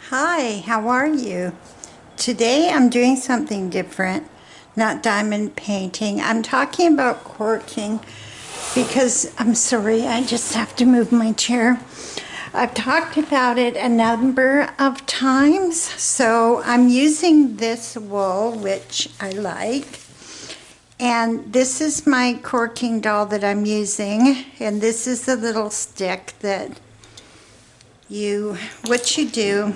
Hi, how are you? Today I'm doing something different, not diamond painting. I'm talking about corking because, I'm sorry, I just have to move my chair. I've talked about it a number of times, so I'm using this wool, which I like. And this is my corking doll that I'm using, and this is the little stick that what you do,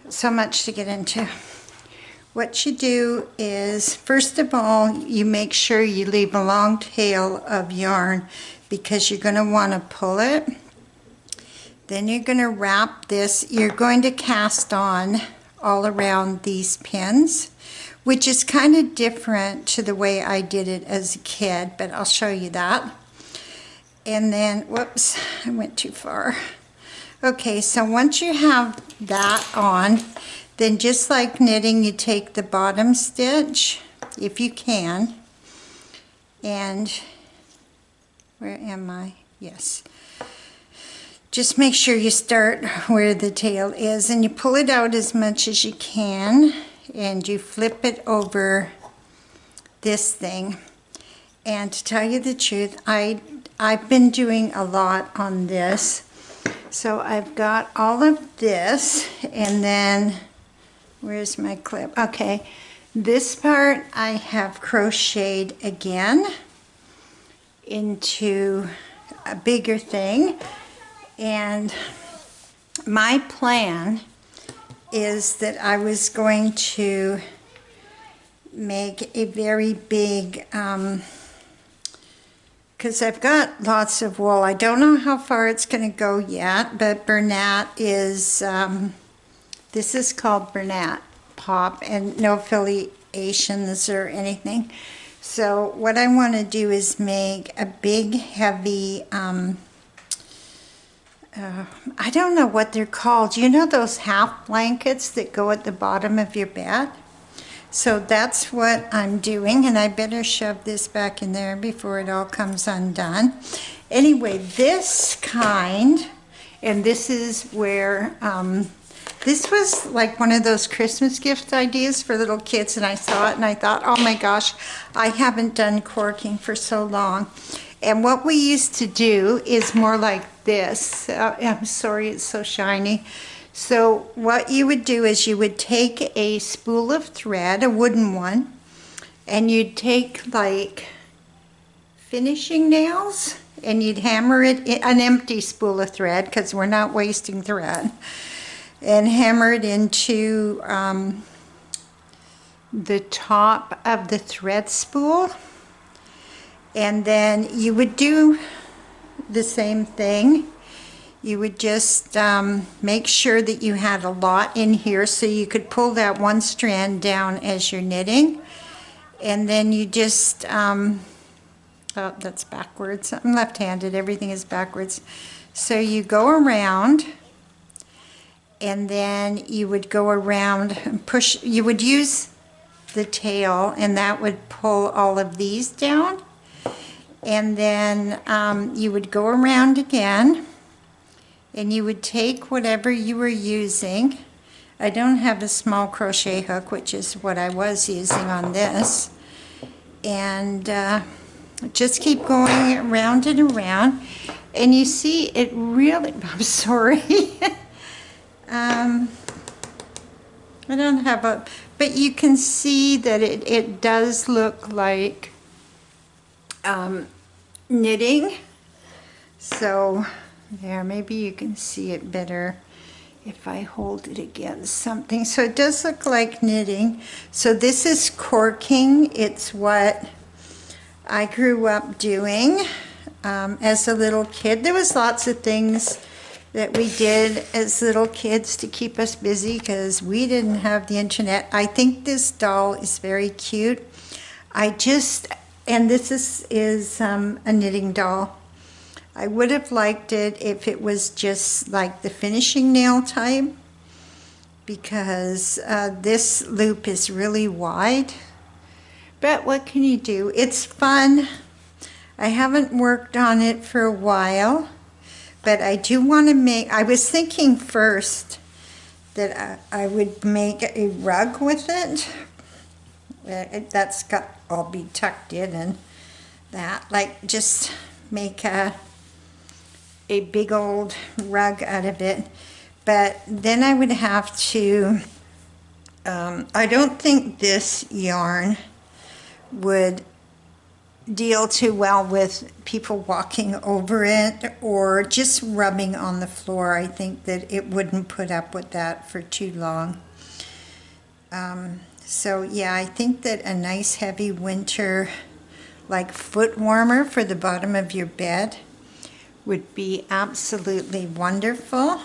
so much to get into. What you do is, first of all, you make sure you leave a long tail of yarn because you're going to want to pull it. Then you're going to wrap this, you're going to cast on all around these pins, which is kind of different to the way I did it as a kid, but I'll show you that. And then, whoops, I went too far. Okay, so once you have that on, then just like knitting, you take the bottom stitch, if you can, and where am I? Yes. Just make sure you start where the tail is, and you pull it out as much as you can, and you flip it over this thing. And to tell you the truth, I've been doing a lot on this. So I've got all of this, and then, where's my clip? Okay, this part I have crocheted again into a bigger thing. And my plan is that I was going to make a very big, because I've got lots of wool. I don't know how far it's going to go yet, but Bernat is, this is called Bernat Pop, and no affiliations or anything. So what I want to do is make a big, heavy, I don't know what they're called. You know those half blankets that go at the bottom of your bed? So that's what I'm doing, and I better shove this back in there before it all comes undone. Anyway, this kind, and this is where, this was like one of those Christmas gift ideas for little kids, and I saw it and I thought, oh my gosh, I haven't done corking for so long. And what we used to do is more like this. I'm sorry, it's so shiny. So what you would do is you would take a spool of thread, a wooden one, and you'd take like finishing nails and you'd hammer it in an empty spool of thread, because we're not wasting thread, and hammer it into the top of the thread spool. And then you would do the same thing. You would just make sure that you had a lot in here so you could pull that one strand down as you're knitting. And then you just, oh, that's backwards. I'm left-handed, everything is backwards. So you go around, and then you would go around and push, you would use the tail, and that would pull all of these down. And then you would go around again, and you would take whatever you were using. I don't have a small crochet hook, which is what I was using on this. And just keep going around and around. And you see it really, I'm sorry. I don't have a, but you can see that it does look like knitting. So there, maybe you can see it better if I hold it against something. So it does look like knitting. So this is corking. It's what I grew up doing as a little kid. There was lots of things that we did as little kids to keep us busy because we didn't have the internet. I think this doll is very cute. And this is a knitting doll. I would have liked it if it was just like the finishing nail type, because this loop is really wide. But what can you do? It's fun. I haven't worked on it for a while, but I do want to make, I was thinking first that I would make a rug with it. That's got, I'll be tucked in and that, like just make a big old rug out of it. But then I would have to, I don't think this yarn would deal too well with people walking over it or just rubbing on the floor. I think that it wouldn't put up with that for too long. So yeah, I think that a nice heavy winter like foot warmer for the bottom of your bed would be absolutely wonderful.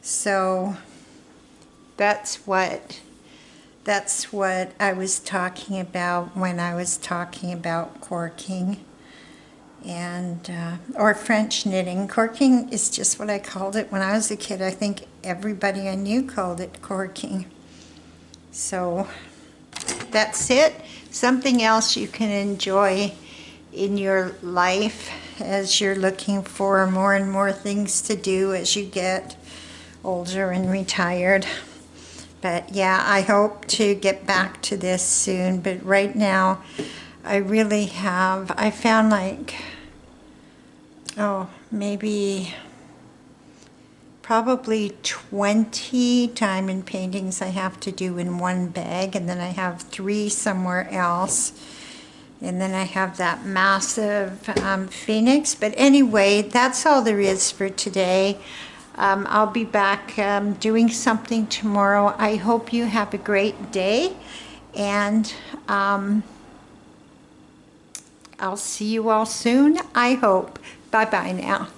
So that's what I was talking about when I was talking about corking and or French knitting. Corking is just what I called it when I was a kid. I think everybody I knew called it corking. So that's it. Something else you can enjoy in your life as you're looking for more and more things to do as you get older and retired. But yeah, I hope to get back to this soon. But right now, I found like, maybe probably 20 diamond paintings I have to do in one bag, and then I have 3 somewhere else. And then I have that massive phoenix. But anyway, that's all there is for today. I'll be back doing something tomorrow. I hope you have a great day, and I'll see you all soon, I hope. Bye-bye now.